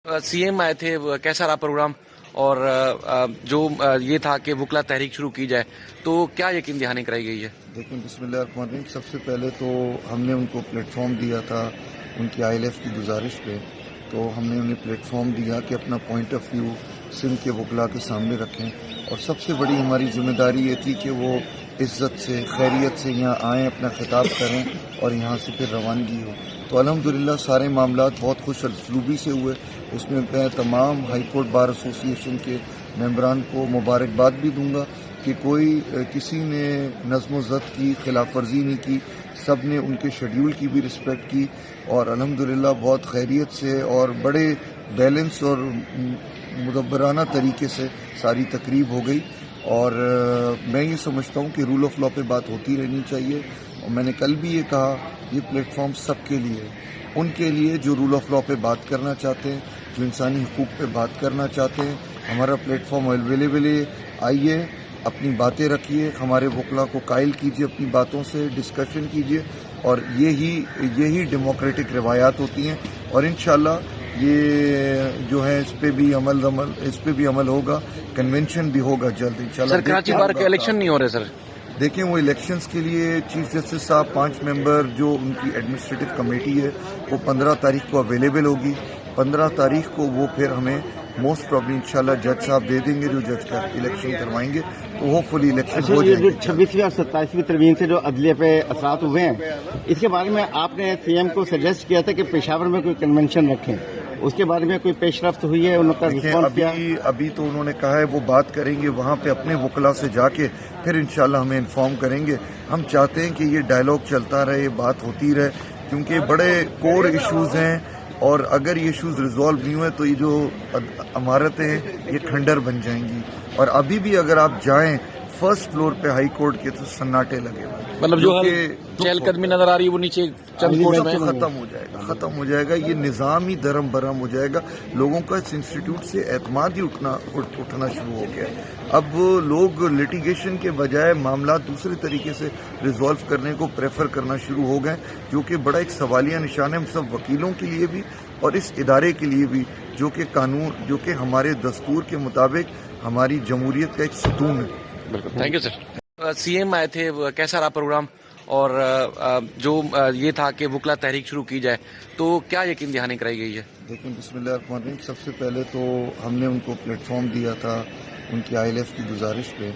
C M आए थे, कैसा रहा प्रोग्राम? और जो ये था कि वकला तहरीक शुरू की जाए, तो क्या यकीन दहानी कराई गई है? देखिए, बिस्मिल्लाहिर्रहमानिर्रहीम। सबसे पहले तो हमने उनको प्लेटफॉर्म दिया था उनकी ILF की गुजारिश पे। तो हमने उन्हें प्लेटफॉर्म दिया कि अपना पॉइंट ऑफ व्यू सिंध के वकला के सामने रखें। और सबसे बड़ी हमारी जिम्मेदारी ये थी कि वो इज़्ज़त से, खैरियत से यहाँ आएँ, अपना खिताब करें और यहाँ से फिर रवानगी हो। तो अल्हम्दुलिल्लाह सारे मामलात बहुत खुश असलूबी से हुए। उसमें मैं तमाम हाई कोर्ट बार एसोसिएशन के मेंबरान को मुबारकबाद भी दूंगा कि किसी ने नज़्म व ज़ब्त की खिलाफ वर्जी नहीं की। सब ने उनके शेड्यूल की भी रिस्पेक्ट की और अल्हम्दुलिल्लाह बहुत खैरियत से और बड़े बैलेंस और मुदब्बराना तरीके से सारी तकरीब हो गई। और मैं ये समझता हूँ कि रूल ऑफ लॉ पे बात होती रहनी चाहिए। और मैंने कल भी ये कहा, ये प्लेटफॉर्म सबके लिए है, उनके लिए जो रूल ऑफ लॉ पे बात करना चाहते हैं, जो इंसानी हुकूक पे बात करना चाहते हैं। हमारा प्लेटफॉर्म अवेलेबल है, आइए, अपनी बातें रखिए, हमारे वकला को कायल कीजिए, अपनी बातों से डिस्कशन कीजिए। और यही डेमोक्रेटिक रवायात होती हैं। और इंशाल्लाह ये जो है इस पे भी अमल होगा। कन्वेंशन भी होगा जल्द इंशाल्लाह। सर, कराची बार के इलेक्शन नहीं हो रहे सर? देखें, वो इलेक्शंस के लिए चीफ जस्टिस साहब 5 मेंबर जो उनकी एडमिनिस्ट्रेटिव कमेटी है वो 15 तारीख को अवेलेबल होगी। 15 तारीख को वो फिर हमें मोस्ट प्रॉब्ली इंशाल्लाह जज साहब दे देंगे, जो जज का इलेक्शन करवाएंगे। तो होपफुली इलेक्शन हो जाएंगे। 26वीं और 27वीं तरमीम से जो अदलिया पे असरात हुए हैं, इसके बारे में आपने CM को सजेस्ट किया था कि पेशावर में कोई कन्वेंशन रखें, उसके बारे में कोई पेशरफ्त हुई है? उनका रिस्पॉन्स क्या? अभी तो उन्होंने कहा है वो बात करेंगे वहाँ पे अपने वकला से जाके, फिर इंशाल्लाह हमें इन्फॉर्म करेंगे। हम चाहते हैं कि ये डायलॉग चलता रहे, बात होती रहे, क्योंकि बड़े कोर इश्यूज हैं। और अगर ये इश्यूज रिजॉल्व नहीं हुए तो ये जो इमारतें हैं ये खंडर बन जाएंगी। और अभी भी अगर आप जाएं फर्स्ट फ्लोर पे हाई कोर्ट के तो सन्नाटे लगे हुए, मतलब जो चहलकदमी नजर आ रही है वो नीचे चंद कोर्ट में खत्म हो जाएगा। ये निज़ाम ही दरम बरम हो जाएगा। लोगों का इस इंस्टीट्यूट से एतमाद ही उठना शुरू हो गया है। अब लोग लिटिगेशन के बजाय मामला दूसरे तरीके से रिजॉल्व करने को प्रेफर करना शुरू हो गए, जो कि बड़ा एक सवालिया निशान है हम सब वकीलों के लिए भी और इस इदारे के लिए भी, जो कि हमारे दस्तूर के मुताबिक हमारी जमहूरियत का एक सतून है। बिल्कुल, थैंक यू सर। CM आए थे, कैसा रहा प्रोग्राम? और जो ये था कि वकला तहरीक शुरू की जाए, तो क्या यकीन दहानी कराई गई है? देखिए, बिस्मिल्लाहिर्रहमानिर्रहीम। सबसे पहले तो हमने उनको प्लेटफॉर्म दिया था उनकी ILF की गुजारिश पे।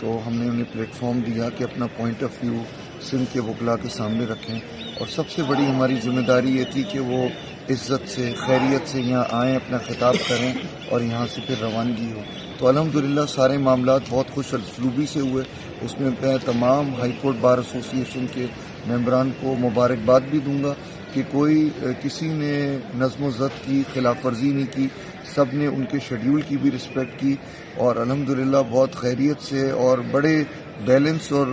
तो हमने उन्हें प्लेटफॉर्म दिया कि अपना पॉइंट ऑफ व्यू सिंध के वकला के सामने रखें। और सबसे बड़ी हमारी जिम्मेदारी ये थी कि वो इज़्ज़त से, खैरियत से यहाँ आएँ, अपना खिताब करें और यहाँ से फिर रवानगी हो। तो अल्हम्दुलिल्लाह सारे मामलात बहुत खुश असलूबी से हुए। उसमें मैं तमाम हाई कोर्ट बार एसोसिएशन के मेंबरान को मुबारकबाद भी दूंगा कि किसी ने नज़्म व ज़ब्त की खिलाफ वर्जी नहीं की। सब ने उनके शेड्यूल की भी रिस्पेक्ट की और अल्हम्दुलिल्लाह बहुत खैरियत से और बड़े बैलेंस और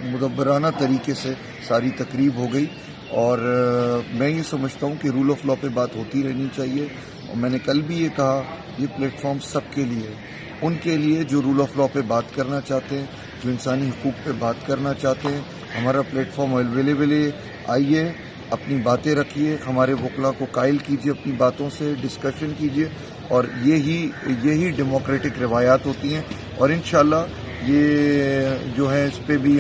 मुदब्बराना तरीके से सारी तकरीब हो गई। और मैं ये समझता हूँ कि रूल ऑफ लॉ पे बात होती रहनी चाहिए। और मैंने कल भी ये कहा, ये प्लेटफॉर्म सबके लिए है, उनके लिए जो रूल ऑफ लॉ पे बात करना चाहते हैं, जो इंसानी हुकूक पे बात करना चाहते हैं। हमारा प्लेटफॉर्म अवेलेबल है, आइए, अपनी बातें रखिए, हमारे वकला को कायल कीजिए, अपनी बातों से डिस्कशन कीजिए। और यही डेमोक्रेटिक रवायात होती हैं। और इंशाल्लाह ये जो है इस पे भी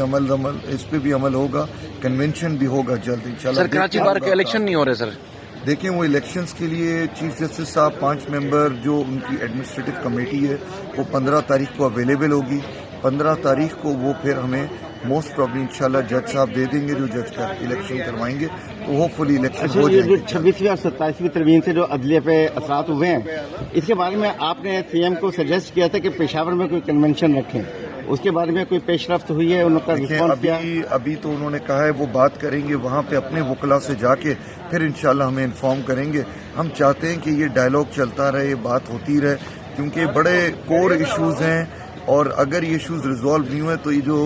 अमल होगा। कन्वेंशन भी होगा जल्द इंशाल्लाह। सर, कराची बार के इलेक्शन नहीं हो रहे सर? देखें, वो इलेक्शंस के लिए चीफ जस्टिस साहब 5 मेंबर जो उनकी एडमिनिस्ट्रेटिव कमेटी है वो 15 तारीख को अवेलेबल होगी। 15 तारीख को वो फिर हमें मोस्ट प्रॉब्ली इंशाल्लाह जज साहब दे देंगे, जो जज का इलेक्शन करवाएंगे। तो होपफुली इलेक्शन हो जाएंगे। 26वीं और 27वीं तरमीम से जो अदलिया पे असरात हुए हैं, इसके बारे में आपने CM को सजेस्ट किया था कि पेशावर में कोई कन्वेंशन रखें, उसके बारे में कोई पेशरफ्त हुई है? उनका रिस्पॉन्स क्या? अभी तो उन्होंने कहा है वो बात करेंगे वहाँ पे अपने वकला से जाके, फिर इंशाल्लाह हमें इन्फॉर्म करेंगे। हम चाहते हैं कि ये डायलॉग चलता रहे, बात होती रहे, क्योंकि बड़े कोर इश्यूज हैं। और अगर ये इश्यूज रिजॉल्व नहीं हुए तो ये जो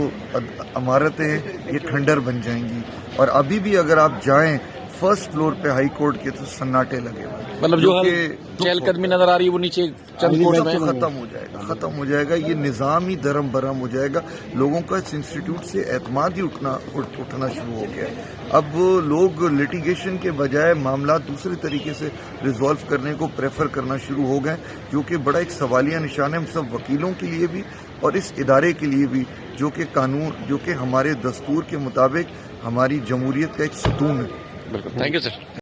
इमारतें हैं ये खंडर बन जाएंगी। और अभी भी अगर आप जाएं فرسٹ فلور پہ ہائی کورٹ کے تو سناٹے لگے ہوئے ہیں. مطلب جو کہ چہل قدمی نظر آ رہی ہے وہ نیچے چند کوڑے میں ختم ہو جائے گا. یہ نظام ہی درم برہم ہو جائے گا. لوگوں کا اس انسٹیٹیوٹ سے اعتماد ہی اٹھنا شروع ہو گیا ہے. اب لوگ لٹیگیشن کے بجائے معاملات دوسرے طریقے سے ریزالو کرنے کو پریفر کرنا شروع ہو گئے, جو کہ بڑا ایک سوالیہ نشان ہے ہم سب وکیلوں کے لیے بھی اور اس ادارے کے لیے بھی, جو کہ ہمارے دستور کے مطابق ہماری جمہوریت کا ایک ستون ہے. بالکل. Thank you sir.